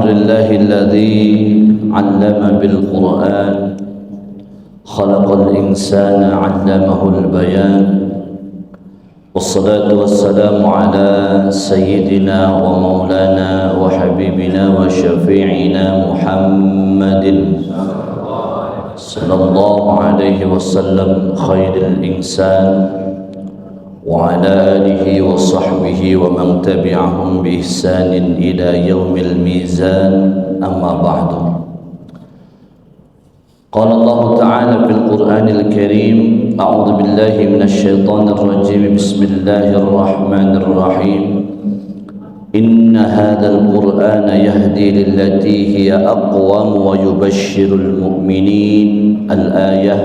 لله الذي علم بالقرآن خلق الإنسان علمه البيان والصلاة والسلام على سيدنا ومولانا وحبيبنا وشفيعنا محمد صلى الله عليه وسلم خير الإنسان وعلى آله وصحبه ومن تبعهم بإحسان إلى يوم الميزان أما بعد قال الله تعالى في القرآن الكريم أعوذ بالله من الشيطان الرجيم بسم الله الرحمن الرحيم إن هذا القرآن يهدي للتي هي أقوم ويبشر المؤمنين الآية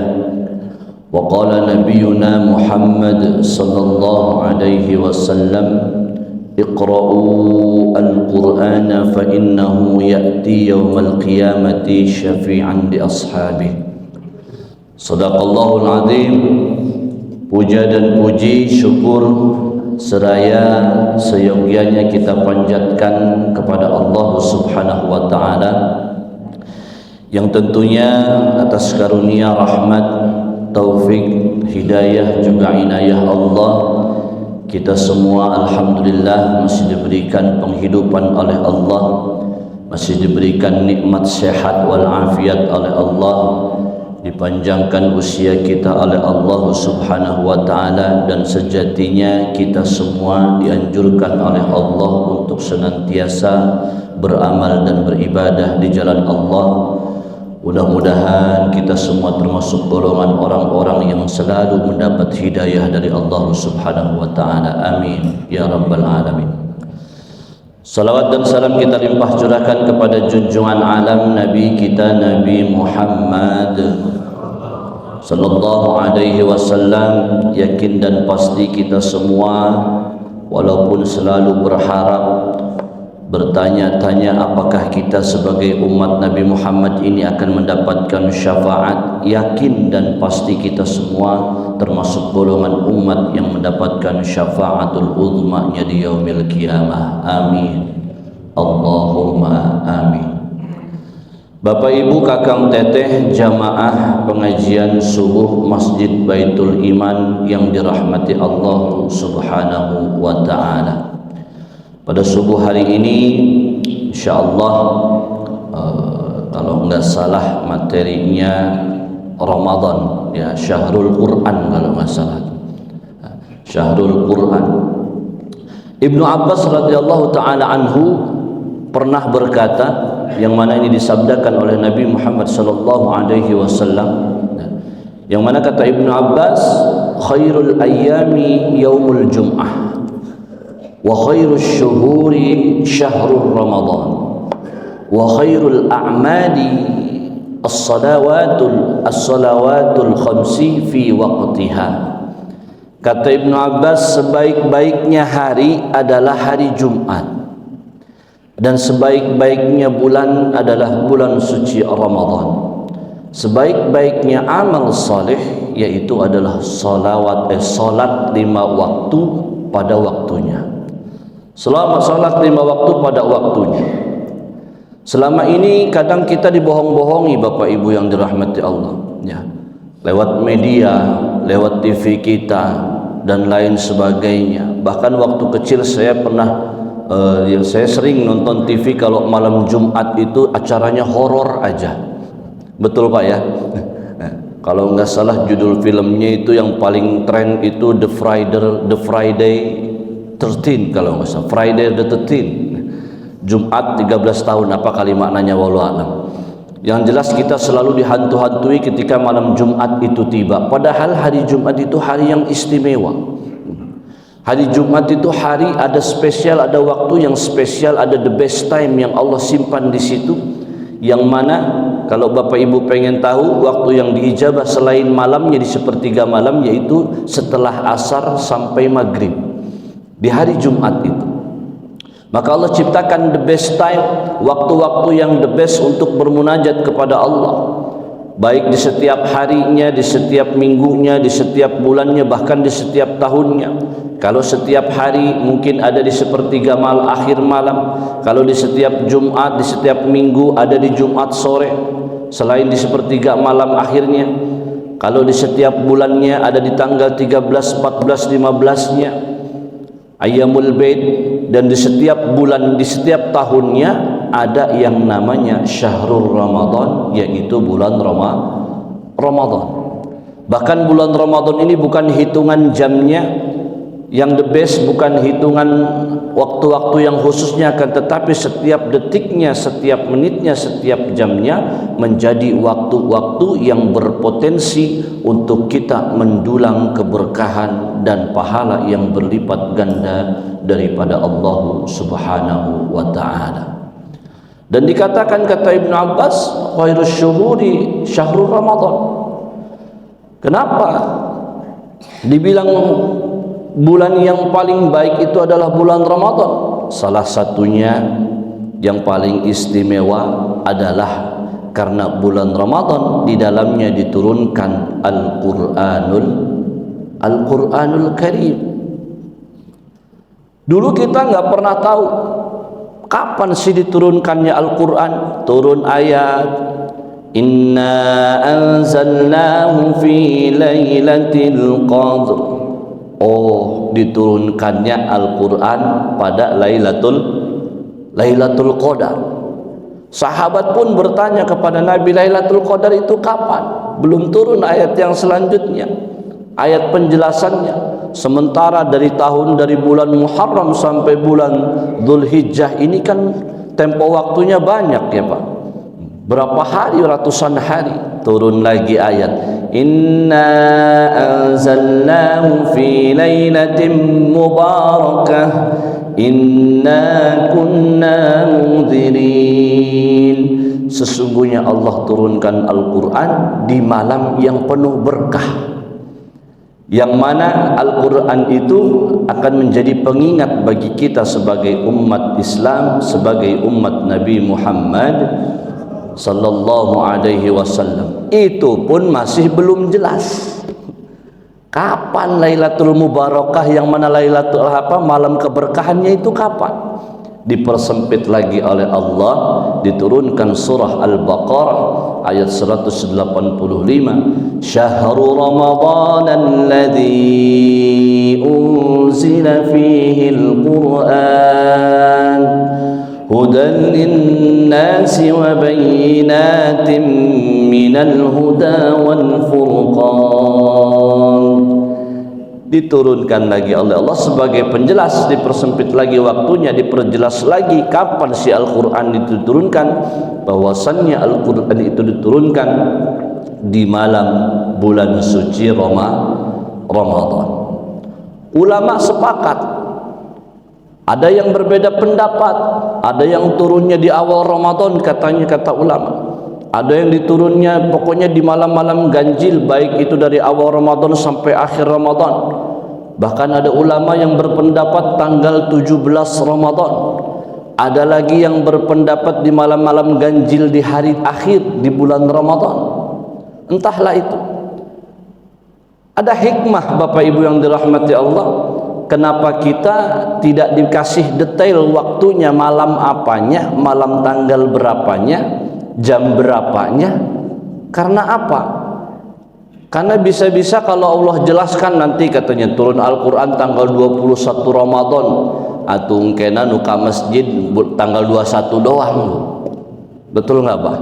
وقال نبينا محمد صلى الله عليه وسلم اقرأوا القرآن فإنه يأتي يوم القيامة شفيعا لأصحابه صدق الله العظيم. Puja dan puji syukur seraya seyogyanya kita panjatkan kepada Allah Subhanahu wa taala yang tentunya atas karunia rahmat, taufik, hidayah juga inayah Allah kita semua alhamdulillah masih diberikan penghidupan oleh Allah, masih diberikan nikmat sehat wal afiat oleh Allah, dipanjangkan usia kita oleh Allah Subhanahu wa taala, dan sejatinya kita semua dianjurkan oleh Allah untuk senantiasa beramal dan beribadah di jalan Allah. Mudah-mudahan kita semua termasuk golongan orang-orang yang selalu mendapat hidayah dari Allah Subhanahu wa taala. Amin ya rabbal alamin. Salawat dan salam kita limpah curahkan kepada junjungan alam Nabi kita Nabi Muhammad sallallahu alaihi wasallam. Yakin dan pasti kita semua walaupun selalu berharap, bertanya-tanya apakah kita sebagai umat Nabi Muhammad ini akan mendapatkan syafaat, yakin dan pasti kita semua termasuk golongan umat yang mendapatkan syafaatul uzma di yaumil qiyamah. Amin Allahumma amin. Bapak Ibu kakang teteh jamaah pengajian subuh Masjid Baitul Iman yang dirahmati Allah Subhanahu wa taala. Pada subuh hari ini insyaallah kalau enggak salah materinya Ramadan ya, Syahrul Quran kalau enggak salah. Syahrul Quran. Ibnu Abbas radhiyallahu taala anhu pernah berkata, yang mana ini disabdakan oleh Nabi Muhammad sallallahu alaihi wasallam, yang mana kata Ibnu Abbas, khairul ayyami yaumul jum'ah wa khairul syuhuri syahrul Ramadan wa khairul a'mali as-salawatul khamsi fi waqtiha. Kata Ibnu Abbas, sebaik-baiknya hari adalah hari Jumat dan sebaik-baiknya bulan adalah bulan suci Ramadan. Sebaik-baiknya amal saleh yaitu adalah salat 5 waktu pada waktunya. Selama salat 5 waktu pada waktunya. Selama ini kadang kita dibohong-bohongi Bapak Ibu yang dirahmati Allah ya. Lewat media, lewat TV kita dan lain sebagainya. Bahkan waktu kecil saya pernah saya sering nonton TV kalau malam Jumat itu acaranya horor aja. Betul Pak ya? Kalau nggak salah judul filmnya itu yang paling tren itu The Friday 13 kalau nggak salah, Friday the 13th, Jumat 13 tahun, apa kali maknanya wallahu alam. Yang jelas kita selalu dihantu-hantui ketika malam Jumat itu tiba, padahal hari Jumat itu hari yang istimewa. Hari Jumat itu hari ada spesial, ada waktu yang spesial, ada the best time yang Allah simpan di situ, yang mana kalau Bapak Ibu pengen tahu waktu yang diijabah selain malamnya di sepertiga malam, yaitu setelah asar sampai maghrib di hari Jumat itu. Maka Allah ciptakan the best time, waktu-waktu yang the best untuk bermunajat kepada Allah. baik di setiap harinya, di setiap minggunya, di setiap bulannya, bahkan di setiap tahunnya. Kalau setiap hari mungkin ada di sepertiga akhir malam, kalau di setiap Jumat, di setiap minggu ada di Jumat sore selain di sepertiga malam akhirnya. Kalau di setiap bulannya ada di tanggal 13, 14, 15-nya Ayyamul Bait, dan di setiap bulan, di setiap tahunnya ada yang namanya Syahrul Ramadan, yaitu bulan Ramadan. Bahkan bulan Ramadan ini bukan hitungan jamnya yang the best, bukan hitungan waktu-waktu yang khususnya, akan tetapi setiap detiknya, setiap menitnya, setiap jamnya menjadi waktu-waktu yang berpotensi untuk kita mendulang keberkahan dan pahala yang berlipat ganda daripada Allah Subhanahu wa ta'ala. Dan dikatakan, kata Ibnu Abbas, khairus syuhuri syahrul Ramadan. Kenapa dibilang bulan yang paling baik itu adalah bulan Ramadan? Salah satunya yang paling istimewa adalah karena bulan Ramadan di dalamnya diturunkan Al-Quranul Karim. Dulu kita nggak pernah tahu kapan sih diturunkannya Al-Quran. Turun ayat, inna anzalnahu fi lailatul qadr. Oh, diturunkannya Al-Quran pada Lailatul Qadar. Sahabat pun bertanya kepada Nabi, Lailatul Qadar itu kapan? Belum turun ayat yang selanjutnya, ayat penjelasannya. Sementara dari bulan Muharram sampai bulan Dzulhijjah ini kan tempo waktunya banyak ya Pak. Berapa hari, ratusan hari. Turun lagi ayat, inna anzalnahu fi lailatin mubarakah inna kunna munzirin. Sesungguhnya Allah turunkan Al-Quran di malam yang penuh berkah, yang mana Al-Quran itu akan menjadi pengingat bagi kita sebagai umat Islam, sebagai umat Nabi Muhammad sallallahu alaihi wasallam. Itu pun masih belum jelas kapan Lailatul Mubarakah, yang mana Lailatul malam keberkahannya itu kapan. Dipersempit lagi oleh Allah, diturunkan surah Al-Baqarah ayat 185, Syahrul Ramadan alladzi unzila fihi al-Quran hudan linnasi wa bayyinatin minal huda wal furqan. Diturunkan lagi oleh Allah sebagai penjelas, dipersempit lagi waktunya, diperjelas lagi kapan si Al-Quran itu diturunkan, bahwasannya Al-Quran itu diturunkan di malam bulan suci Ramadan. Ulama sepakat, ada yang berbeda pendapat, ada yang turunnya di awal Ramadan katanya, kata ulama. Ada yang diturunnya pokoknya di malam-malam ganjil, baik itu dari awal Ramadan sampai akhir Ramadan. Bahkan ada ulama yang berpendapat tanggal 17 Ramadan. Ada lagi yang berpendapat di malam-malam ganjil di hari akhir di bulan Ramadan. Entahlah itu. Ada hikmah Bapak Ibu yang dirahmati Allah, kenapa kita tidak dikasih detail waktunya, malam apanya, malam tanggal berapanya, jam berapanya. Karena apa? Karena bisa-bisa kalau Allah jelaskan nanti katanya turun Al-Quran tanggal 21 Ramadan, atau kena nuka masjid tanggal 21 doang. Betul nggak Pak?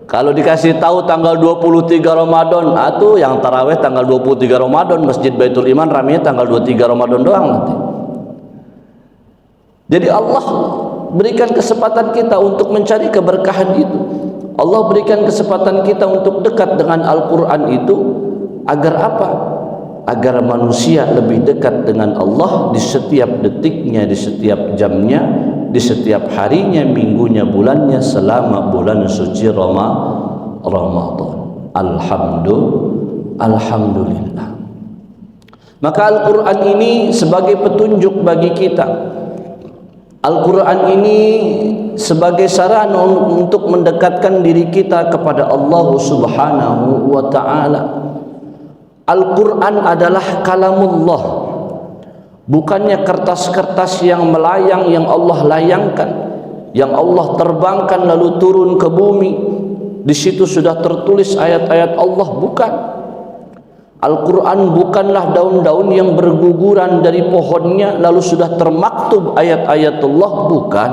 Kalau dikasih tahu tanggal 23 Ramadan, atau yang taraweh tanggal 23 Ramadan, Masjid Baitul Iman ramenya tanggal 23 Ramadan doang nanti. Jadi Allah berikan kesempatan kita untuk mencari keberkahan itu. Allah berikan kesempatan kita untuk dekat dengan Al-Quran itu. Agar apa? Agar manusia lebih dekat dengan Allah di setiap detiknya, di setiap jamnya, di setiap harinya, minggunya, bulannya, selama bulan suci Ramadan. Alhamdulillah. Maka Al-Quran ini sebagai petunjuk bagi kita Al-Quran ini sebagai sarana untuk mendekatkan diri kita kepada Allah Subhanahu wa ta'ala. Al-Quran adalah kalamullah, bukannya kertas-kertas yang melayang, yang Allah layangkan, yang Allah terbangkan lalu turun ke bumi. Di situ sudah tertulis ayat-ayat Allah, bukan. Al-Quran bukanlah daun-daun yang berguguran dari pohonnya lalu sudah termaktub ayat-ayat Allah, bukan.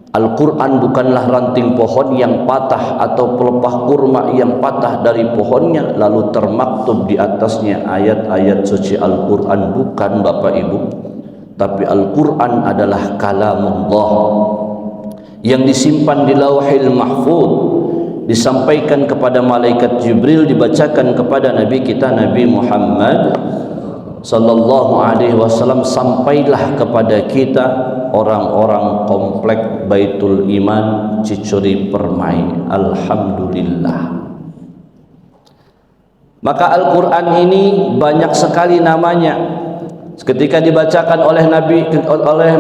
Al-Quran bukanlah ranting pohon yang patah atau pelepah kurma yang patah dari pohonnya lalu termaktub di atasnya ayat-ayat suci Al-Quran, bukan Bapak Ibu. Tapi Al-Quran adalah kalamullah yang disimpan di Lauhil Mahfuz, disampaikan kepada malaikat Jibril, dibacakan kepada Nabi kita Nabi Muhammad sallallahu alaihi wasallam, sampailah kepada kita orang-orang komplek Baitul Iman Cicuri Permai. Alhamdulillah. Maka Al-Quran ini banyak sekali namanya. Ketika dibacakan oleh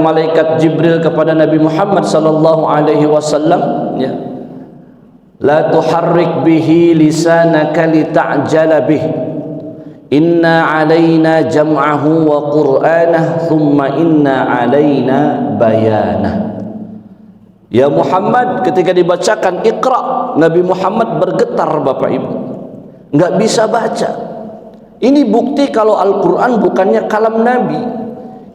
malaikat Jibril kepada Nabi Muhammad sallallahu alaihi wasallam, ya, la tuharrik bihi lisanaka lita'jala bih, inna alaina jam'ahu wa qur'anah thumma inna alaina bayanah. Ya Muhammad, ketika dibacakan Iqra, Nabi Muhammad bergetar Bapak Ibu, nggak bisa baca. Ini bukti kalau Al-Quran bukannya kalam Nabi.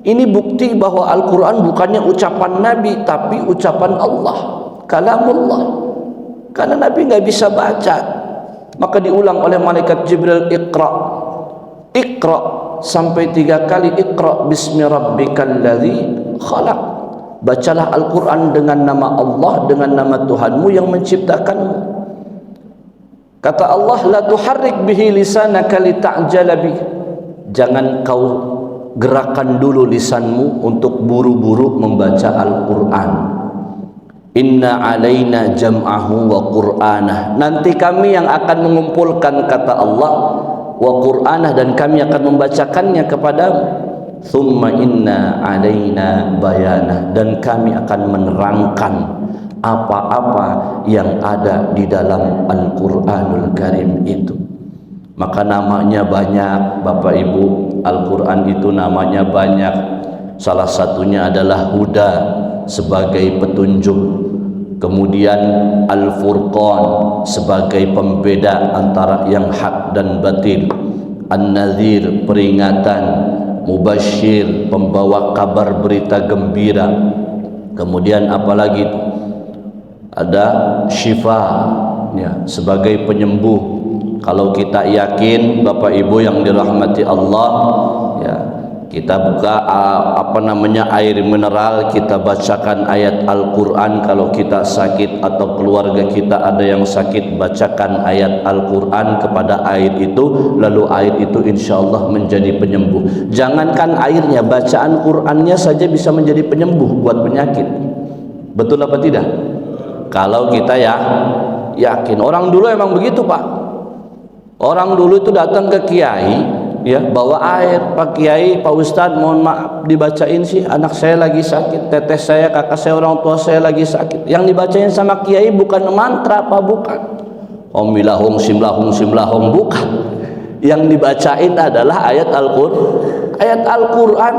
Ini bukti bahwa Al-Quran bukannya ucapan Nabi, tapi ucapan Allah, kalamullah. Karena Nabi nggak bisa baca, maka diulang oleh malaikat Jibril, Iqra, Iqra, sampai 3 kali. Iqra bismi rabbikal ladzi khalaq. Bacalah Al-Quran dengan nama Allah, dengan nama Tuhanmu yang menciptakanmu. Kata Allah, la tuharrik bihi lisanaka lita'jala bih. Jangan kau gerakan dulu lisanmu untuk buru-buru membaca Al-Quran. Inna alaina jam'ahu wa qur'anah. Nanti kami yang akan mengumpulkan, kata Allah, wa qur'anah, dan kami akan membacakannya kepadamu. Thumma inna alaina bayanah, dan kami akan menerangkan apa-apa yang ada di dalam Al-Quranul Karim itu. Maka namanya banyak Bapak Ibu. Al-Quran itu namanya banyak. Salah satunya adalah Huda, sebagai petunjuk. Kemudian Al-Furqan, sebagai pembeda antara yang hak dan batil. An-Nadhir, peringatan. Mubashir, pembawa kabar berita gembira. Kemudian apalagi itu? Ada Syifa, ya, sebagai penyembuh. Kalau kita yakin Bapak Ibu yang dirahmati Allah, ya, kita buka air mineral, kita bacakan ayat Al-Quran. Kalau kita sakit atau keluarga kita ada yang sakit, bacakan ayat Al-Quran kepada air itu, lalu air itu insya Allah menjadi penyembuh. Jangankan airnya, bacaan Qurannya saja bisa menjadi penyembuh buat penyakit. Betul apa tidak? Kalau kita ya yakin. Orang dulu emang begitu Pak. Orang dulu itu datang ke kiai, ya, bawa air. Pak Kiai, Pak Ustadz, mohon maaf dibacain sih, anak saya lagi sakit, teteh saya, kakak saya, orang tua saya lagi sakit. Yang dibacain sama kiai bukan mantra Pak, bukan. Om milahung simlahung simlahung, bukan. Yang dibacain adalah ayat Al-Quran. Ayat Al-Quran.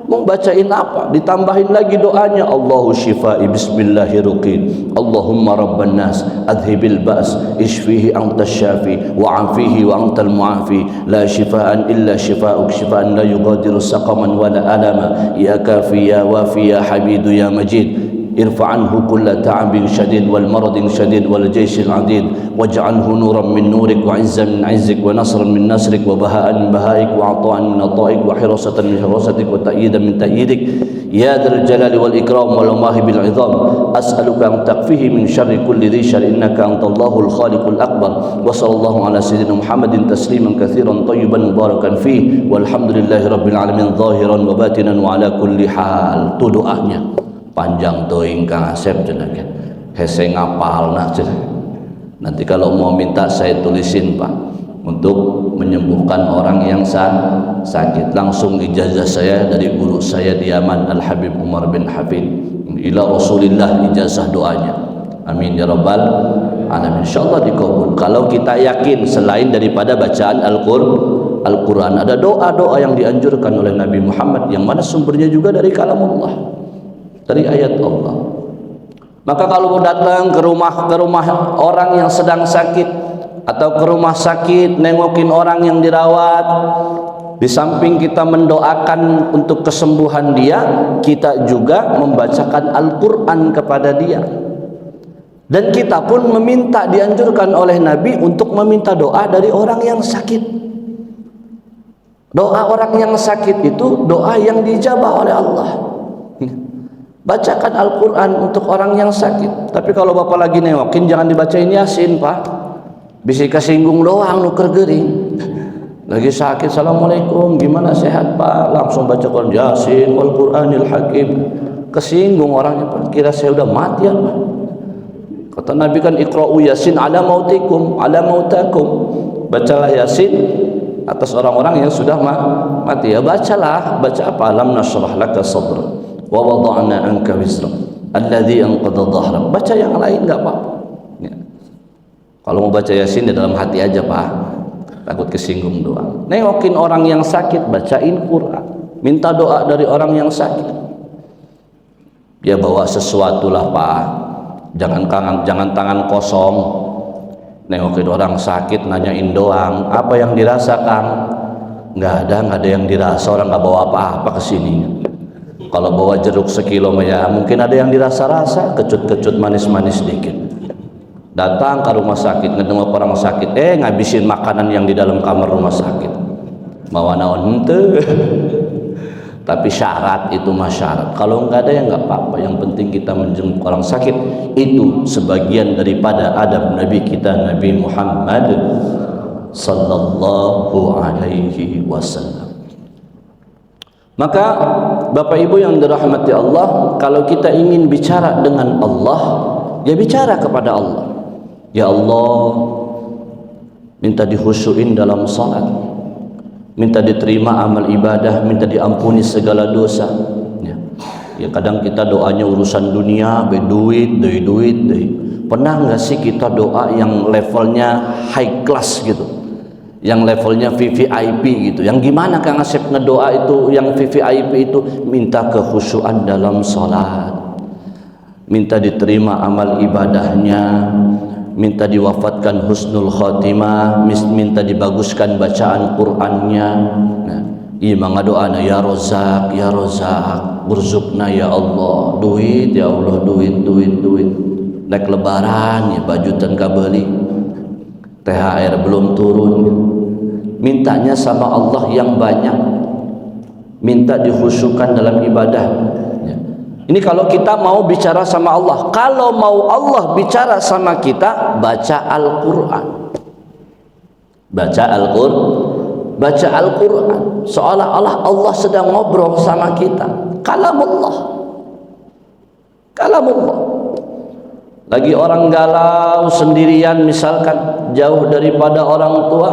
Mau bacain apa? Ditambahin lagi doanya, Allahu shifai bismillahirrahmanirrahim. Allahumma rabban nas adhibil ba's ishfihi anta syafi wa afihi wa antal muafi la shifaan illa shifauk shifaan la yughadiru saqaman wa la alama ya kafi ya wafi ya habidu ya majid. ارفع عنه كل تعب شديد والمرض شديد والجيش العديد واجعله نورا من نورك وعزا من عزك ونصرا من نصرك وبهاء من بهائك وعطاء من عطائك وحراسة من حراستك وتأييدا من تأييدك يا ذا الجلال والإكرام والمواهب العظام. أسألك أن تكفيه من شر كل ذي شر إنك أنت الله الخالق الأكبر. وصلى الله على سيدنا محمد تسليما كثيرا طيبا مباركا فيه والحمد لله رب العالمين ظاهرا وباطنا وعلى كل حال. Itu doanya. Panjang doing Kang Asep cenah, hese ngapalna cenah. Nanti kalau mau minta saya tulisin Pak, untuk menyembuhkan orang yang sakit. Langsung ijazah saya dari guru saya di Yaman, Al-Habib Umar bin Hafid, ila Rasulillah ijazah doanya. Amin ya rabbal alamin. Insyaallah dikabul. Kalau kita yakin selain daripada bacaan Al-Quran, ada doa-doa yang dianjurkan oleh Nabi Muhammad yang mana sumbernya juga dari kalamullah, dari ayat Allah. Maka kalau mau datang ke rumah orang yang sedang sakit atau ke rumah sakit nengokin orang yang dirawat, di samping kita mendoakan untuk kesembuhan dia, kita juga membacakan Al-Quran kepada dia. Dan kita pun meminta, dianjurkan oleh Nabi untuk meminta doa dari orang yang sakit. Doa orang yang sakit itu doa yang dijabah oleh Allah. Bacakan Al-Quran untuk orang yang sakit. Tapi kalau bapak lagi nengokin, jangan dibacain Yasin, Pak. Bisa kesinggung doang, nuker gering. Lagi sakit, assalamualaikum, gimana sehat Pak? Langsung baca Quran, Yasin wal Quranil Hakim. Kesinggung orangnya, Pak. Kira saya udah mati apa? Kata Nabi kan, iqra'u Yasin ala mautikum, ala mautakum. Bacalah Yasin atas orang-orang yang sudah mati. Ya bacalah, baca apa? Alam nashrah laka sadra wa wada'na anka wizra alladhi anqadha dhahrak. Baca yang lain enggak apa-apa. Kalau mau baca Yasin di dalam hati aja, Pak. Takut kesinggung doang. Nengokin orang yang sakit, bacain Quran. Minta doa dari orang yang sakit. Ya bawa sesuatu lah, Pak. Jangan tangan kosong. Nengokin orang sakit, nanyain doang. Apa yang dirasakan? Nggak ada yang dirasa. Orang nggak bawa apa-apa ke sini. Kalau bawa jeruk sekilo, ya mungkin ada yang dirasa-rasa. Kecut-kecut manis-manis dikit. Datang ke rumah sakit, ngedengok orang sakit, ngabisin makanan yang di dalam kamar rumah sakit. Bawa naon henteu. Tapi syarat itu mah syarat. Kalau enggak ada ya enggak apa-apa. Yang penting kita menjenguk orang sakit. Itu sebagian daripada adab Nabi kita, Nabi Muhammad sallallahu alaihi wasallam. Maka Bapak Ibu yang dirahmati Allah, kalau kita ingin bicara dengan Allah, ya bicara kepada Allah. Ya Allah, minta dikhusyuin dalam salat, minta diterima amal ibadah, minta diampuni segala dosa. Ya kadang kita doanya urusan dunia, duit. Pernah nggak sih kita doa yang levelnya high class gitu, yang levelnya VVIP gitu? Yang gimana Kang Asep ngedoa itu yang VVIP itu? Minta kekhusyuan dalam salat, minta diterima amal ibadahnya, minta diwafatkan husnul khatimah, minta dibaguskan bacaan Qur'annya. Nah, iya mangga doana ya Rozak, ya Rozak, burzuqna ya Allah, duit ya Allah, duit. Naik lebaran ya bajutan kabeli, THR belum turun. Mintanya sama Allah yang banyak, minta dikhusyukkan dalam ibadah. Ini kalau kita mau bicara sama Allah. Kalau mau Allah bicara sama kita, baca Al-Quran. Baca Al-Quran. Seolah-olah Allah sedang ngobrol sama kita. Kalamullah. Lagi orang galau sendirian misalkan, jauh daripada orang tua,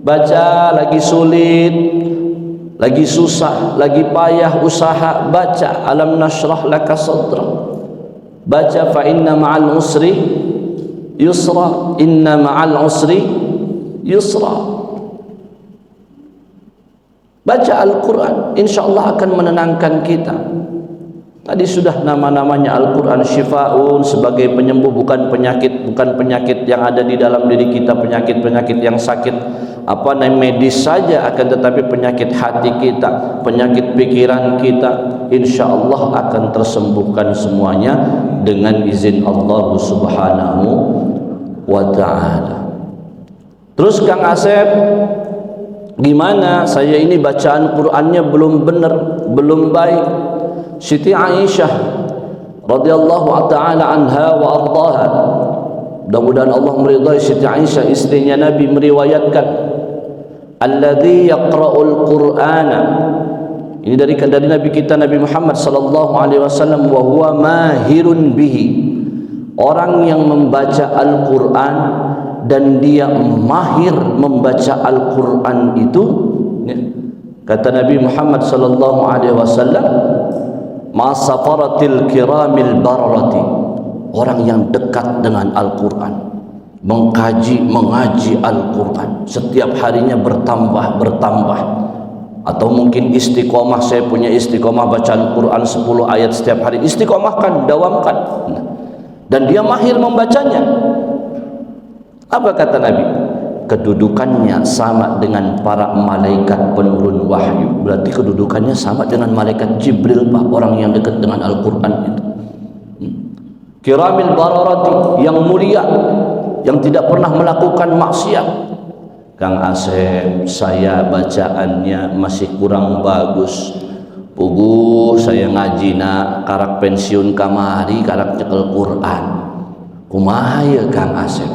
baca, lagi sulit, lagi susah, lagi payah usaha, baca alam nashrah laka sadra, baca fa inna ma'al usri yusra, inna ma'al usri yusra. Baca Al-Quran, insyaallah akan menenangkan kita. Tadi sudah nama-namanya Al-Quran syifa'un, sebagai penyembuh, bukan penyakit yang ada di dalam diri kita, penyakit yang sakit apa medis saja, akan tetapi penyakit hati kita, penyakit pikiran kita, insyaallah akan tersembuhkan semuanya dengan izin Allah Subhanahu wa ta'ala. Terus Kang Asep, gimana saya ini bacaan Qur'annya belum benar, belum baik? Siti Aisyah radhiyallahu ta'ala anha wa ardhaha, mudah-mudahan Allah meridai Siti Aisyah istrinya Nabi, meriwayatkan alladzi yaqra'ul Qur'ana, ini dari Nabi kita Nabi Muhammad sallallahu alaihi wasallam, wa huwa mahirun bihi, orang yang membaca Al-Qur'an dan dia mahir membaca Al-Quran itu, ya, kata Nabi Muhammad sallallahu alaihi wasallam, ma safaratil kiramil bararati, orang yang dekat dengan Al-Quran, mengaji Al-Quran, setiap harinya bertambah, atau mungkin istiqomah, saya punya istiqomah bacaan Quran 10 ayat setiap hari, istiqomahkan, dawamkan, dan dia mahir membacanya. Apa kata Nabi? Kedudukannya sama dengan para malaikat penurun wahyu. Berarti kedudukannya sama dengan malaikat Jibril, Pak, orang yang dekat dengan Al-Quran itu. Kiramil bararati, yang mulia, yang tidak pernah melakukan maksiat. Kang Asep, saya bacaannya masih kurang bagus. Puguh saya ngajina karak pensiun kamari, karak nyekel Quran. Kumaha ya Kang Asep?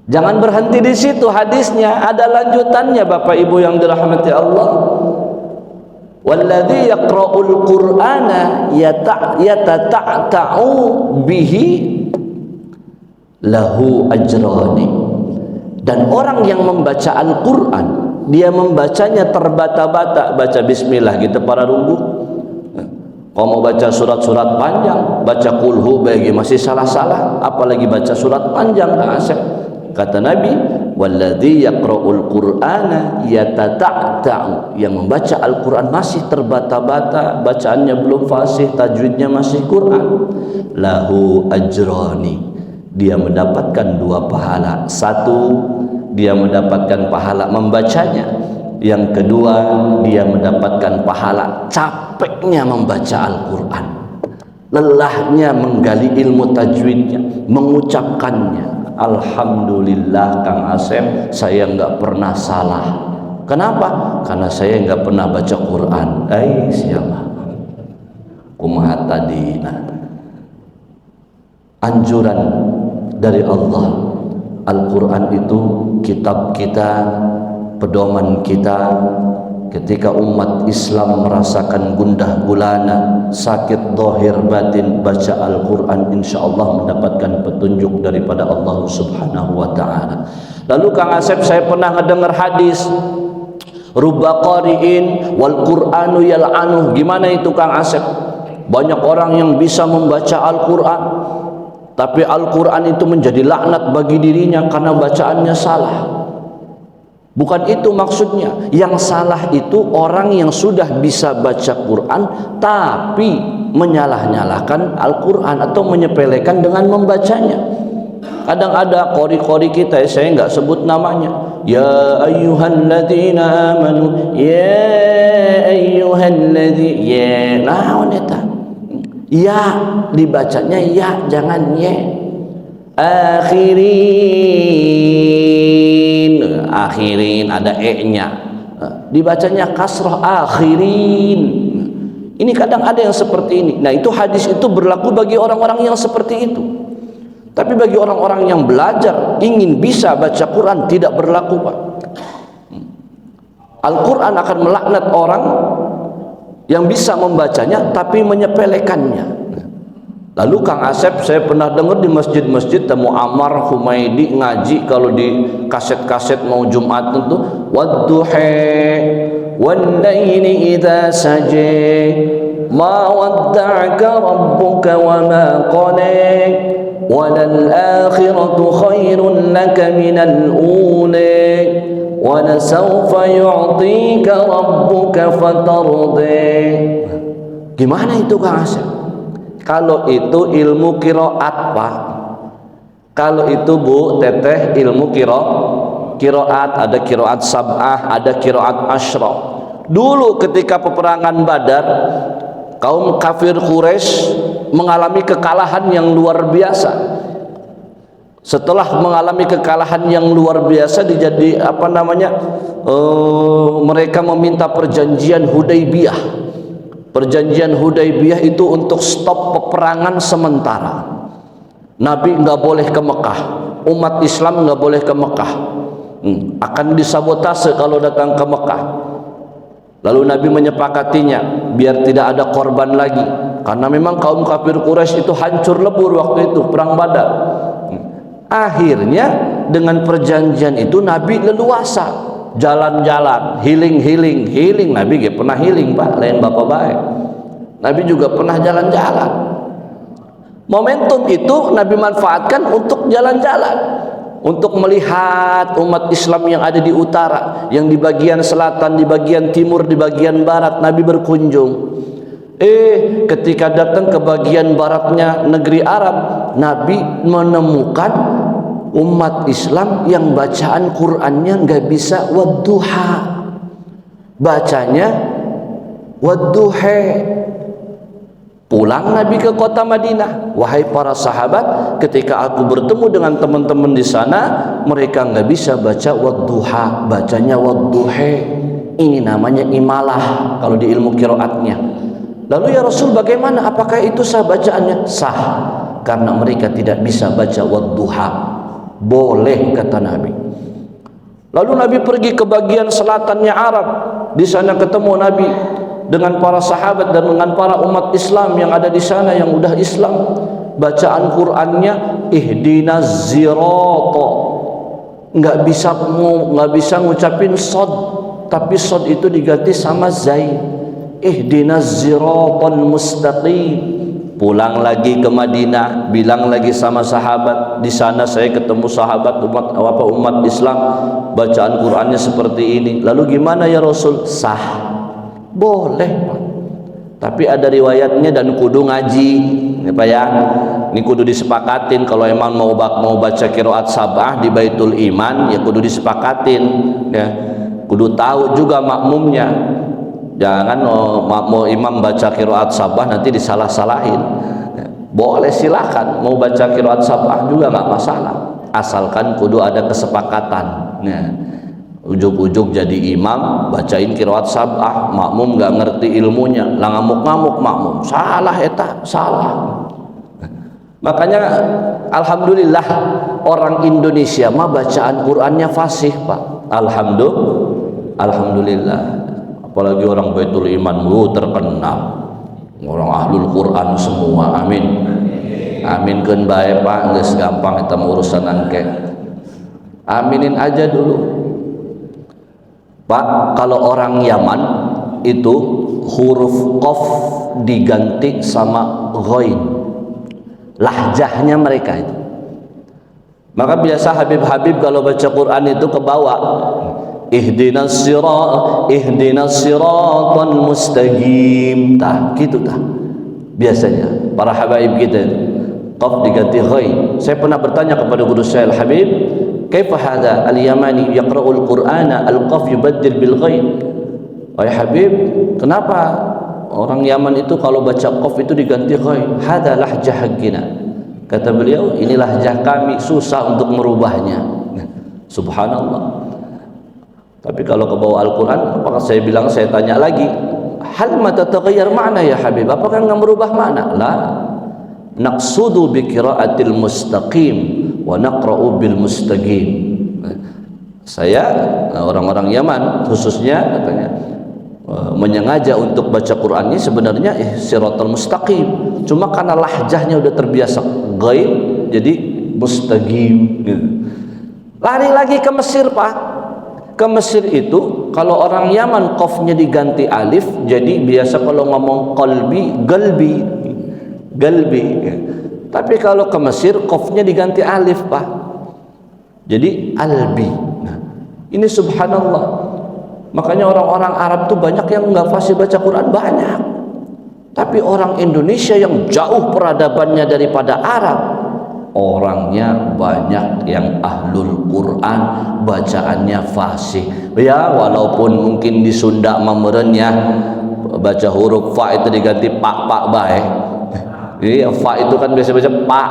Jangan berhenti di situ hadisnya, ada lanjutannya Bapak Ibu yang dirahmati Allah. Walladzi yaqra'ul Qur'ana yatata'u bihi lahu ajrani. Dan orang yang membaca Al-Quran, dia membacanya terbata-bata, baca bismillah gitu para runggu. Kalau mau baca surat-surat panjang, baca kulhu bagi masih salah-salah, apalagi baca surat panjang, Asep. Kata Nabi, walladzi yaqra'ul Qur'ana yatata'u, yang membaca Al-Quran masih terbata-bata, bacaannya belum fasih, tajwidnya masih Quran, lahu ajrani, dia mendapatkan 2 pahala. 1, dia mendapatkan pahala membacanya. Yang kedua, dia mendapatkan pahala capeknya membaca Al-Quran, lelahnya menggali ilmu tajwidnya, mengucapkannya. Alhamdulillah Kang Asep, saya nggak pernah salah. Kenapa? Karena saya nggak pernah baca Quran. Siapa? Kumaha tadi. Anjuran dari Allah. Al-Quran itu kitab kita, pedoman kita. Ketika umat Islam merasakan gundah gulana, sakit zahir batin, baca Al-Quran, insya Allah mendapatkan petunjuk daripada Allah Subhanahu wa ta'ala. Lalu Kang Asep, saya pernah ngedengar hadis, rubba qari'in wal Qur'anu yal'anuh. Gimana itu Kang Asep? Banyak orang yang bisa membaca Al-Quran, tapi Al-Quran itu menjadi laknat bagi dirinya karena bacaannya salah. Bukan itu maksudnya. Yang salah itu orang yang sudah bisa baca Quran tapi menyalah-nyalahkan Al-Quran atau menyepelekan dengan membacanya. Kadang ada qori-qori kita, saya nggak sebut namanya, ya ayyuhalladzina amanu, ya ayyuhalladzi, ya naon eta, ya dibacanya ya, jangan ye. Akhirin ada e-nya, dibacanya kasrah, akhirin. Ini kadang ada yang seperti ini. Nah, itu hadis itu berlaku bagi orang-orang yang seperti itu. Tapi bagi orang-orang yang belajar ingin bisa baca Quran tidak berlaku, Pak. Al-Quran akan melaknat orang yang bisa membacanya tapi menyepelekannya. Lalu Kang Asep, saya pernah dengar di masjid-masjid temu Ammar Humaidi ngaji, kalau di kaset-kaset mau Jumat itu, wadduha wan laili idza saja ma wadda'aka rabbuka wa ma qala walal akhiratu khairun laka minal ula wa lasawfa yu'tika rabbuka fatarda. Gimana itu Kang Asep? Kalau itu ilmu qiraat, Pak. Kalau itu Bu Teteh ilmu qiraat, ada qiraat sab'ah, ada qiraat asyrah. Dulu ketika peperangan Badar, kaum kafir Quraisy mengalami kekalahan yang luar biasa. Setelah mengalami kekalahan yang luar biasa, mereka meminta perjanjian Hudaybiyah. Perjanjian Hudaybiyah itu untuk stop peperangan sementara. Nabi nggak boleh ke Mekah, umat Islam nggak boleh ke Mekah, akan disabotase kalau datang ke Mekah. Lalu Nabi menyepakatinya biar tidak ada korban lagi, karena memang kaum kafir Quraisy itu hancur lebur waktu itu perang Badar. Akhirnya dengan perjanjian itu Nabi leluasa jalan-jalan, healing. Nabi gak pernah healing Pak, lain bapak baik. Nabi juga pernah jalan-jalan. Momentum itu Nabi manfaatkan untuk jalan-jalan, untuk melihat umat Islam yang ada di utara, yang di bagian selatan, di bagian timur, di bagian barat. Nabi berkunjung. Ketika datang ke bagian baratnya negeri Arab, Nabi menemukan umat Islam yang bacaan Qur'annya nggak bisa wadduha, bacanya wadduha. Pulang Nabi ke kota Madinah. Wahai para sahabat, ketika aku bertemu dengan teman-teman di sana, mereka nggak bisa baca wadduha, bacanya wadduha. Ini namanya imalah kalau di ilmu qiraatnya. Lalu ya Rasul, bagaimana? Apakah itu sah bacaannya? Sah, karena mereka tidak bisa baca wadduha. Boleh, kata Nabi. Lalu Nabi pergi ke bagian selatannya Arab. Di sana ketemu Nabi dengan para sahabat dan dengan para umat Islam yang ada di sana yang udah Islam. Bacaan Qur'annya ihdinas sirata. Nggak bisa ngucapin sod, tapi sod itu diganti sama zai. Ihdinas siratal mustaqim. Pulang lagi ke Madinah, bilang lagi sama sahabat, di sana saya ketemu sahabat umat Islam, bacaan Qur'annya seperti ini. Lalu gimana ya Rasul? Sah, boleh Pak, tapi ada riwayatnya dan kudu ngaji ya Pak ya. Ini kudu disepakatin. Kalau emang mau baca qiraat sab'ah di Baitul Iman, ya kudu disepakatin ya. Kudu tahu juga makmumnya. Jangan mau imam baca qiraat sab'ah nanti disalah-salahin. Boleh, silakan mau baca qiraat sab'ah juga nggak masalah, asalkan kudu ada kesepakatan ya. Ujuk-ujuk jadi imam bacain qiraat sab'ah, makmum nggak ngerti ilmunya, lah ngamuk-ngamuk makmum, salah eta, salah. Makanya alhamdulillah orang Indonesia mah bacaan Qur'annya fasih Pak. Alhamdulillah. Apalagi orang Baitul Iman terkenal, orang ahlul Quran semua. Amin, amin kan baik Pak, nggak segampang kita urusan angke. Aminin aja dulu Pak. Kalau orang Yaman itu huruf qaf diganti sama ghain, lahjahnya mereka itu. Maka biasa Habib-habib kalau baca Quran itu ke bawah, ihdinas siratal mustaqim, tah gitu tah. Biasanya para habaib kita itu qaf diganti ghain. Saya pernah bertanya kepada guru saya Al-Habib, kaifa hadza al-Yamani yaqra'ul Qur'ana al-qaf yubaddil bil ghain. Wahai Habib, kenapa orang Yaman itu kalau baca qaf itu diganti ghain? Hadza lahjah haqqina. Kata beliau, ini lahjah kami, susah untuk merubahnya. Subhanallah. Tapi kalau ke bawah Al-Quran, apakah saya bilang, saya tanya lagi, hal ma tataghayyar ma'na ya Habib, apakah nggak merubah makna? La, naqsudu bi qiraatil mustaqim wa naqra'u bil mustaqim. Saya orang-orang Yaman khususnya katanya menyengaja untuk baca Qur'annya sebenarnya siratal mustaqim, cuma karena lahjahnya udah terbiasa ghaib jadi mustaqim. Lari lagi ke Mesir Pak. Ke Mesir itu kalau orang Yaman qafnya diganti alif, jadi biasa kalau ngomong qalbi galbi. Tapi kalau ke Mesir qafnya diganti alif Pak, jadi albi. Nah, ini subhanallah. Makanya orang-orang Arab tuh banyak yang nggak fasih baca Quran, banyak. Tapi orang Indonesia yang jauh peradabannya daripada Arab, orangnya banyak yang ahlul Quran, bacaannya fasih. Ya walaupun mungkin di Sunda memerennya baca huruf fa itu diganti pak baik. Iya, fa itu kan biasa baca pak,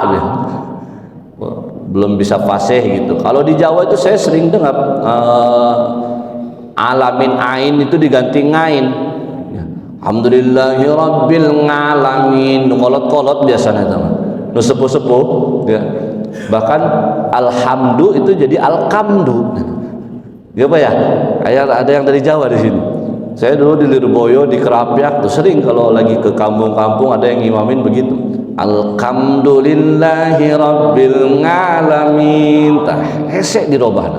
belum bisa fasih gitu. Kalau di Jawa itu saya sering dengar alamin ain itu diganti ngain. Alhamdulillahirabbil ngalamin, kolot-kolot biasanya teman. Nu sepuh-sepuh ya. Bahkan alhamdu itu jadi alkamdu. Ya Pak ya? Ada yang dari Jawa di sini. Saya dulu di Lirboyo, di Kerapiak tuh sering kalau lagi ke kampung-kampung ada yang ngimamin begitu. Alhamdulillahi rabbil alamin. Tah hesek dirobahna.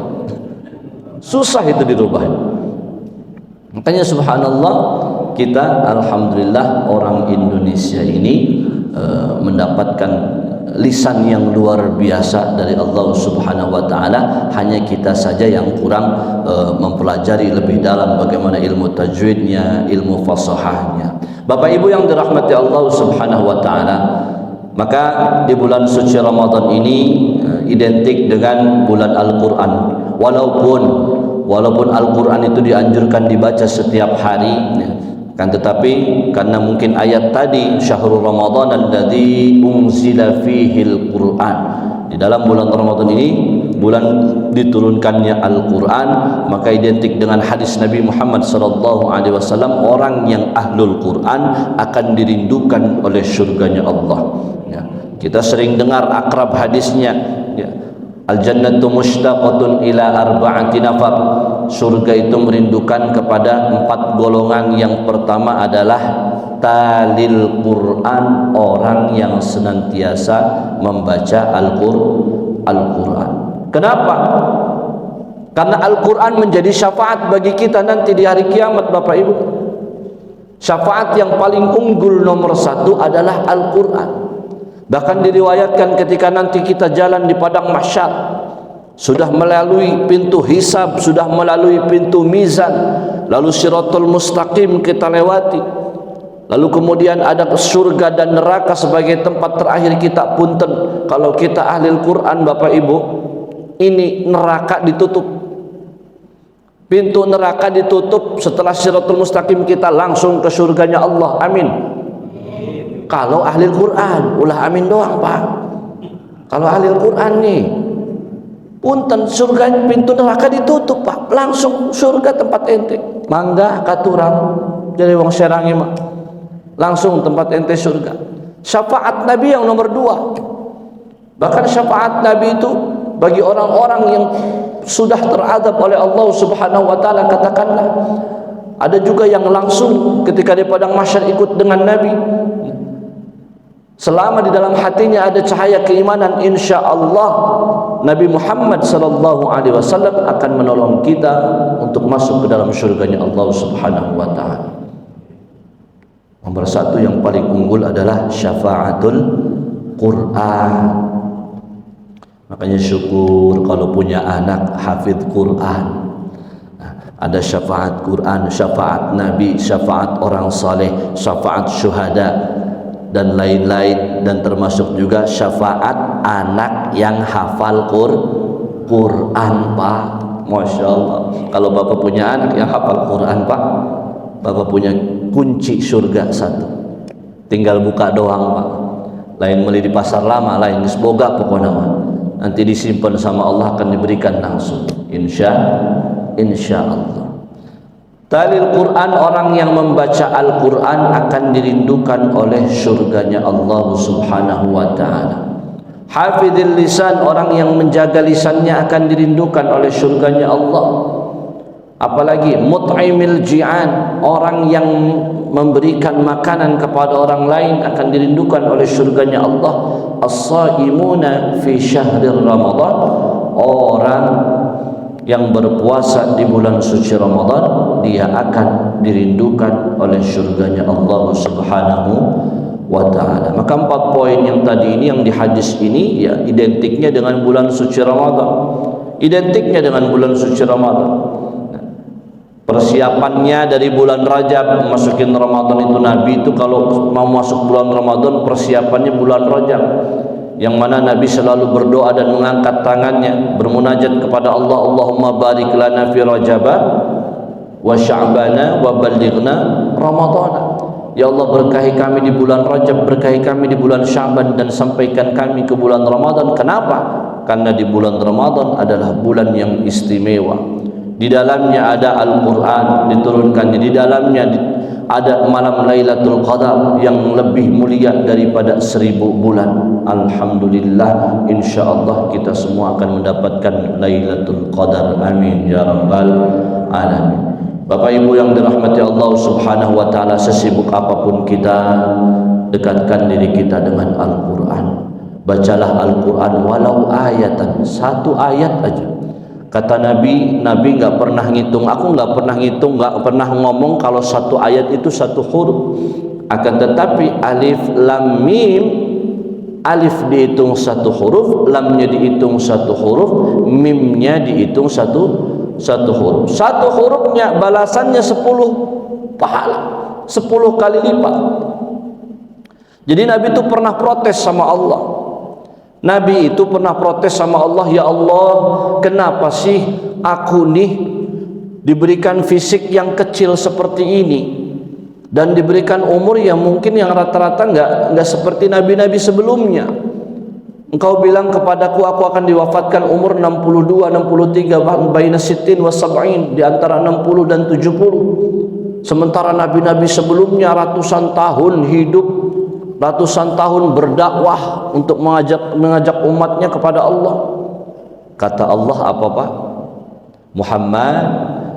Susah itu dirubah. Makanya subhanallah, kita alhamdulillah orang Indonesia ini mendapatkan lisan yang luar biasa dari Allah Subhanahu wa taala. Hanya kita saja yang kurang mempelajari lebih dalam bagaimana ilmu tajwidnya, ilmu fasahahnya. Bapak Ibu yang dirahmati Allah Subhanahu wa taala, maka di bulan suci Ramadan ini identik dengan bulan Al-Qur'an. Walaupun Al-Qur'an itu dianjurkan dibaca setiap hari, kan tetapi karena mungkin ayat tadi syahrul Ramadan alladzi unzila fihil Qur'an, di dalam bulan Ramadan ini bulan diturunkannya Al-Qur'an, maka identik dengan hadis Nabi Muhammad sallallahu alaihi wasallam, orang yang ahlul Qur'an akan dirindukan oleh surganya Allah. Ya, kita sering dengar akrab hadisnya, ya, al-jannatu mushtaqatun ila arba'ati nafar. Surga itu merindukan kepada 4 golongan. Yang pertama adalah talil Quran, orang yang senantiasa membaca Al-Quran. Kenapa? Karena Al-Quran menjadi syafaat bagi kita nanti di hari kiamat, Bapak Ibu. Syafaat yang paling unggul nomor 1 adalah Al-Quran. Bahkan diriwayatkan ketika nanti kita jalan di padang mahsyar, sudah melalui pintu hisab, sudah melalui pintu mizan, lalu siratul mustaqim kita lewati, lalu kemudian ada surga dan neraka sebagai tempat terakhir kita. Punten, kalau kita ahli Al-Quran Bapak Ibu, ini neraka ditutup, pintu neraka ditutup. Setelah siratul mustaqim kita langsung ke surganya Allah. Amin. Kalau ahli Al-Quran, ulah amin doang Pak. Kalau ahli Al-Quran nih, punten, surga, pintu neraka ditutup Pak, langsung surga tempat ente. Mangga katurang jadi wong serangi mah, langsung tempat ente surga. Syafaat Nabi yang nomor 2. Bahkan syafaat Nabi itu bagi orang-orang yang sudah teradab oleh Allah Subhanahu wa taala, katakanlah ada juga yang langsung ketika di padang mahsyar ikut dengan Nabi. Selama di dalam hatinya ada cahaya keimanan, insya Allah Nabi Muhammad sallallahu alaihi wasallam akan menolong kita untuk masuk ke dalam surganya Allah Subhanahu wa taala. Nomor 1 yang paling unggul adalah syafaatul Quran. Makanya syukur kalau punya anak hafidh Quran. Ada syafaat Quran, syafaat Nabi, syafaat orang saleh, syafaat syuhada dan lain-lain, dan termasuk juga syafaat anak yang hafal Quran Pak. Masya Allah, kalau Bapak punya anak yang hafal Quran Pak, Bapak punya kunci surga 1, tinggal buka doang Pak. Lain beli di pasar lama, lain semoga pokoknya mah nanti disimpan sama Allah, akan diberikan langsung insya Allah. Talil Quran, orang yang membaca Al-Quran akan dirindukan oleh surganya Allah Subhanahu wa ta'ala. Hafidhil lisan, orang yang menjaga lisannya akan dirindukan oleh surganya Allah. Apalagi mut'imil ji'an, orang yang memberikan makanan kepada orang lain akan dirindukan oleh surganya Allah. As-saimuna fi syahrir Ramadan, orang yang berpuasa di bulan suci Ramadan, dia akan dirindukan oleh surganya Allah Subhanahu wa ta'ala. Maka 4 poin yang tadi ini, yang di hadis ini, ya identiknya dengan bulan suci Ramadan, identiknya dengan bulan suci Ramadan. Persiapannya dari bulan Rajab masukin Ramadan itu, Nabi itu kalau mau masuk bulan Ramadan persiapannya bulan Rajab, yang mana Nabi selalu berdoa dan mengangkat tangannya bermunajat kepada Allah, Allahumma barik lana fi Rajaba wa Sya'bana wa ballighna Ramadana. Ya Allah, berkahi kami di bulan Rajab, berkahi kami di bulan Sya'ban, dan sampaikan kami ke bulan Ramadan. Kenapa? Karena di bulan Ramadan adalah bulan yang istimewa. Di dalamnya ada Al-Quran diturunkannya, di dalamnya ada malam Lailatul Qadar yang lebih mulia daripada 1000 bulan. Alhamdulillah, insyaallah kita semua akan mendapatkan Lailatul Qadar. Amin ya rabbal alamin. Bapak Ibu yang dirahmati Allah Subhanahu wa taala, sesibuk apapun kita, dekatkan diri kita dengan Al-Quran. Bacalah Al-Quran walau ayatan, satu ayat aja. Kata Nabi, Nabi nggak pernah ngitung, aku nggak pernah ngitung, nggak pernah ngomong kalau satu ayat itu satu huruf. Akan tetapi alif lam mim, alif dihitung satu huruf, lamnya dihitung satu huruf, mimnya dihitung satu huruf. Satu hurufnya balasannya 10 pahala, 10 kali lipat. Jadi Nabi itu pernah protes sama Allah. Nabi itu pernah protes sama Allah, ya Allah, kenapa sih aku nih diberikan fisik yang kecil seperti ini dan diberikan umur yang mungkin yang rata-rata nggak seperti nabi-nabi sebelumnya. Engkau bilang kepadaku aku akan diwafatkan umur 62, 63, baina sittin wa sab'in, di antara 60 dan 70. Sementara nabi-nabi sebelumnya ratusan tahun hidup, ratusan tahun berdakwah untuk mengajak umatnya kepada Allah. Kata Allah apa Pak? Muhammad,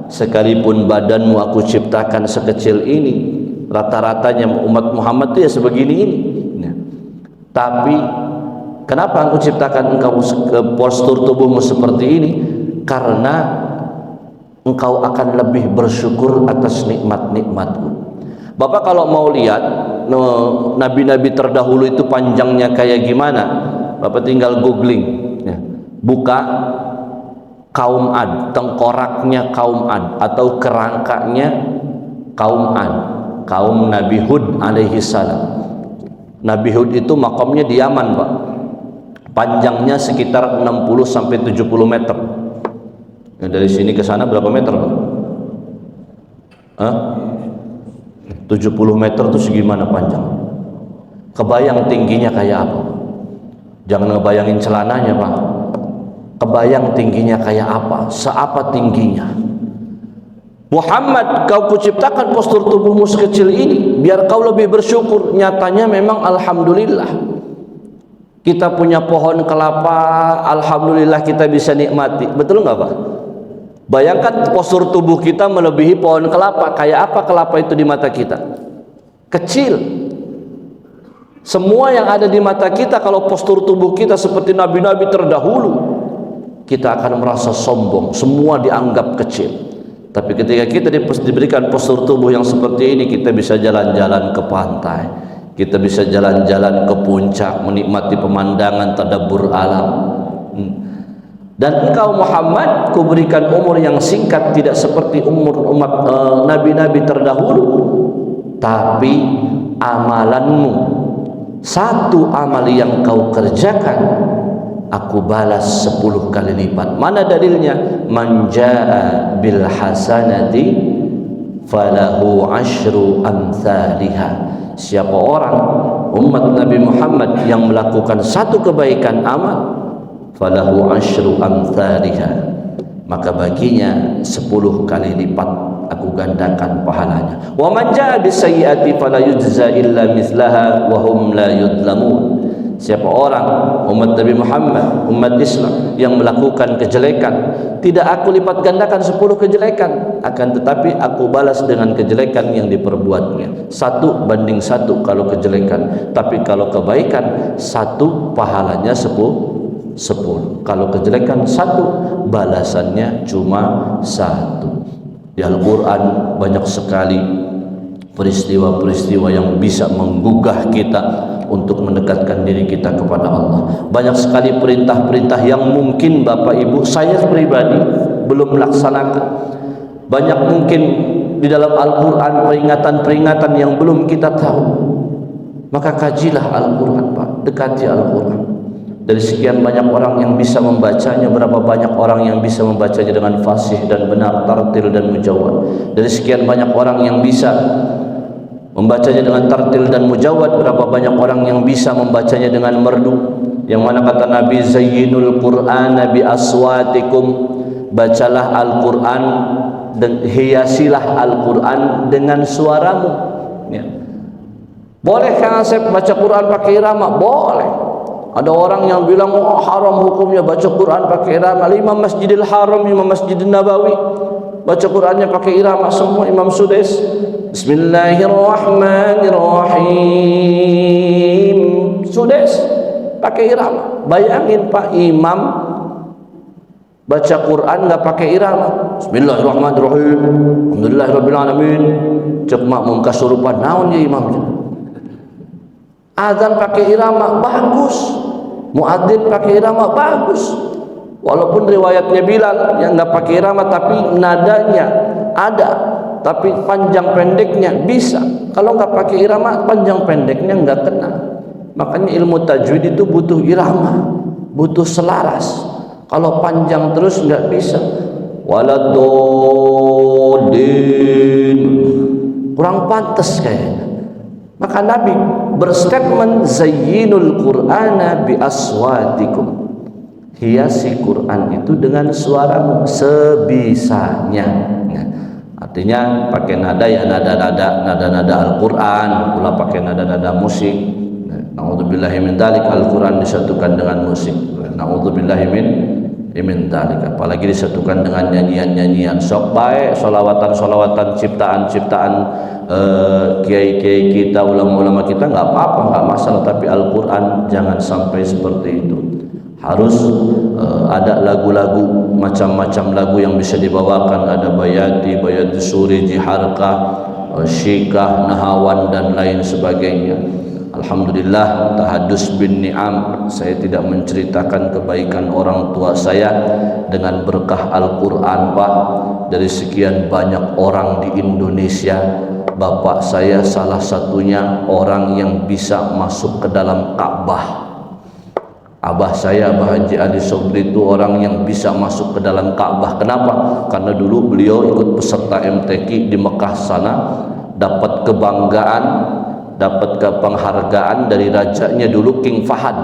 sekalipun badanmu aku ciptakan sekecil ini, rata-ratanya umat Muhammad itu ya sebegini ini. Nah, tapi kenapa aku ciptakan engkau postur tubuhmu seperti ini? Karena engkau akan lebih bersyukur atas nikmat-nikmatku. Bapak kalau mau lihat nabi-nabi terdahulu itu panjangnya kayak gimana, Bapak tinggal googling ya. Buka kaum Ad, tengkoraknya kaum Ad atau kerangkanya kaum Ad, kaum Nabi Hud alaihi salam. Nabi Hud itu makamnya di Yaman Pak, panjangnya sekitar 60 sampai 70 meter ya. Dari sini ke sana berapa meter Pak? 70 meter itu segimana panjang? Kebayang tingginya kayak apa? Jangan ngebayangin celananya Pak, kebayang tingginya kayak apa, seapa tingginya. Muhammad, kau kuciptakan postur tubuhmu sekecil ini biar kau lebih bersyukur. Nyatanya memang alhamdulillah kita punya pohon kelapa, alhamdulillah kita bisa nikmati. Betul nggak Pak? Bayangkan postur tubuh kita melebihi pohon kelapa. Kayak apa kelapa itu di mata kita? Kecil. Semua yang ada di mata kita, kalau postur tubuh kita seperti nabi-nabi terdahulu, kita akan merasa sombong, semua dianggap kecil. Tapi ketika kita diberikan postur tubuh yang seperti ini, kita bisa jalan-jalan ke pantai, kita bisa jalan-jalan ke puncak, menikmati pemandangan, tadabbur alam. Dan engkau Muhammad, kuberikan umur yang singkat, tidak seperti umur umat nabi-nabi terdahulu, tapi amalanmu, satu amal yang kau kerjakan, aku balas 10 kali lipat. Mana dalilnya? Man jaa bil hasanati falahu asyru amsalihha. Siapa orang umat Nabi Muhammad yang melakukan satu kebaikan amal, falahu asyru amsalihha, maka baginya 10 kali lipat aku gandakan pahalanya. Wa man jaa bisayyi'ati fala yujza illa mithlaha wa hum la yudlamun. Siapa orang umat Nabi Muhammad, umat Islam yang melakukan kejelekan, tidak aku lipat gandakan 10 kejelekan, akan tetapi aku balas dengan kejelekan yang diperbuatnya. 1 banding 1 kalau kejelekan, tapi kalau kebaikan 1 pahalanya 10. Kalau kejelekan 1, balasannya cuma 1. Di Al-Quran banyak sekali peristiwa-peristiwa yang bisa menggugah kita untuk mendekatkan diri kita kepada Allah. Banyak sekali perintah-perintah yang mungkin Bapak Ibu, saya pribadi belum melaksanakan. Banyak mungkin di dalam Al-Quran peringatan-peringatan yang belum kita tahu. Maka kajilah Al-Quran Pak, dekati Al-Quran. Dari sekian banyak orang yang bisa membacanya, berapa banyak orang yang bisa membacanya dengan fasih dan benar, tartil dan mujawad. Dari sekian banyak orang yang bisa membacanya dengan tartil dan mujawad, berapa banyak orang yang bisa membacanya dengan merdu. Yang mana kata Nabi, zayyinul Qur'ana bi aswatikum, bacalah Al-Quran dan hiasilah Al-Quran dengan suaramu ya. Boleh Kang Asep baca Quran pakai irama? Boleh. Ada orang yang bilang oh haram hukumnya baca Quran pakai irama. Imam Masjidil Haram, Imam Masjidil Nabawi baca Qurannya pakai irama semua. Imam Sudais Bismillahirrahmanirrahim. pakai irama. Bayangin Pak, imam baca Quran nggak pakai irama. Bismillahirrahmanirrahim. Alhamdulillahirabbil alamin. Cek makmum kasurupan naon ya imamnya. Azan pakai irama bagus. Muadzin pakai irama bagus. Walaupun riwayatnya Bilal yang nggak pakai irama tapi nadanya ada, tapi panjang pendeknya bisa. Kalau nggak pakai irama, panjang pendeknya nggak kena. Makanya ilmu tajwid itu butuh irama, butuh selaras. Kalau panjang terus nggak bisa. Waladodin, kurang pantas kayaknya. Maka Nabi berstatement zayyinul Qur'ana bi aswatikum. Hiasi Quran itu dengan suaramu sebisanya. Nah, artinya pakai nada ya nada Al-Qur'an, pula pakai nada musik. Nauzubillahi min dzalik, Al-Qur'an disatukan dengan musik. Nauzubillahi min dzalik, apalagi disatukan dengan nyanyian-nyanyian. Sok bae solawatan ciptaan kiai-kiai kita, ulama-ulama kita nggak apa-apa, nggak masalah, tapi Al-Qur'an jangan sampai seperti itu. Harus ada lagu-lagu, macam-macam lagu yang bisa dibawakan. Ada bayati suri, jiharkah, syikah, nahawan dan lain sebagainya. Alhamdulillah, tahadus bin ni'am, saya tidak menceritakan kebaikan orang tua saya dengan berkah Al-Quran Pak. Dari sekian banyak orang di Indonesia, bapak saya salah satunya orang yang bisa masuk ke dalam Ka'bah. Abah saya, Abah Haji Ali Sobri, itu orang yang bisa masuk ke dalam Ka'bah. Kenapa? Karena dulu beliau ikut peserta MTQ di Mekah sana, dapat kebanggaan, dapat penghargaan dari rajanya dulu King Fahad.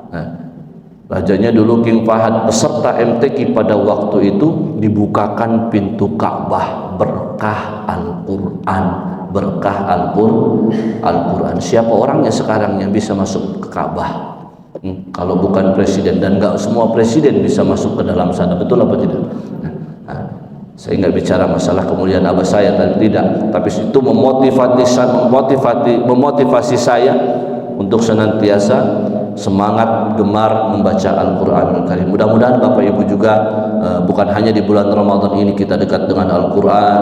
Nah, rajanya dulu King Fahad, peserta MTQ pada waktu itu dibukakan pintu Ka'bah, berkah Al-Quran, berkah Al-Quran. Siapa orangnya sekarang yang bisa masuk ke Ka'bah? Kalau bukan presiden, dan nggak semua presiden bisa masuk ke dalam sana, betul apa tidak? Saya nggak bicara masalah kemuliaan abah saya tadi, tidak, tapi itu memotivasi saya untuk senantiasa semangat gemar membaca Al-Quranul Karim. Mudah-mudahan Bapak Ibu juga bukan hanya di bulan Ramadan ini kita dekat dengan Al-Quran,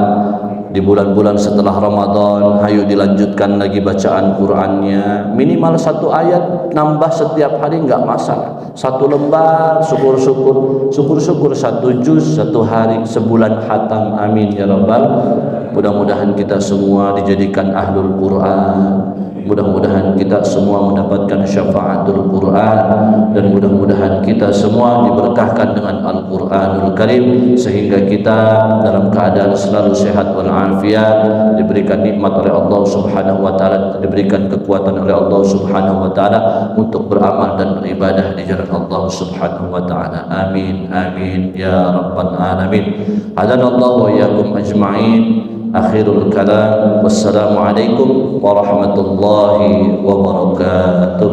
di bulan-bulan setelah Ramadan hayu dilanjutkan lagi bacaan Qurannya, minimal 1 ayat nambah setiap hari nggak masalah, 1 lembar, syukur-syukur 1 juz 1 hari, sebulan khatam, amin ya rabbal. Mudah-mudahan kita semua dijadikan ahlul Quran, mudah-mudahan kita semua mendapatkan syafaatul Quran, dan mudah-mudahan kita semua diberkahkan dengan Al-Quranul Karim sehingga kita dalam keadaan selalu sehat walafiat, diberikan nikmat oleh Allah Subhanahu wa taala, diberikan kekuatan oleh Allah Subhanahu wa taala untuk beramal dan beribadah di jalan Allah Subhanahu wa taala. Amin amin ya rabbal alamin. Hadanallahu wa iyyakum ajma'in. Akhirul kalam, wassalamu alaikum warahmatullahi wabarakatuh.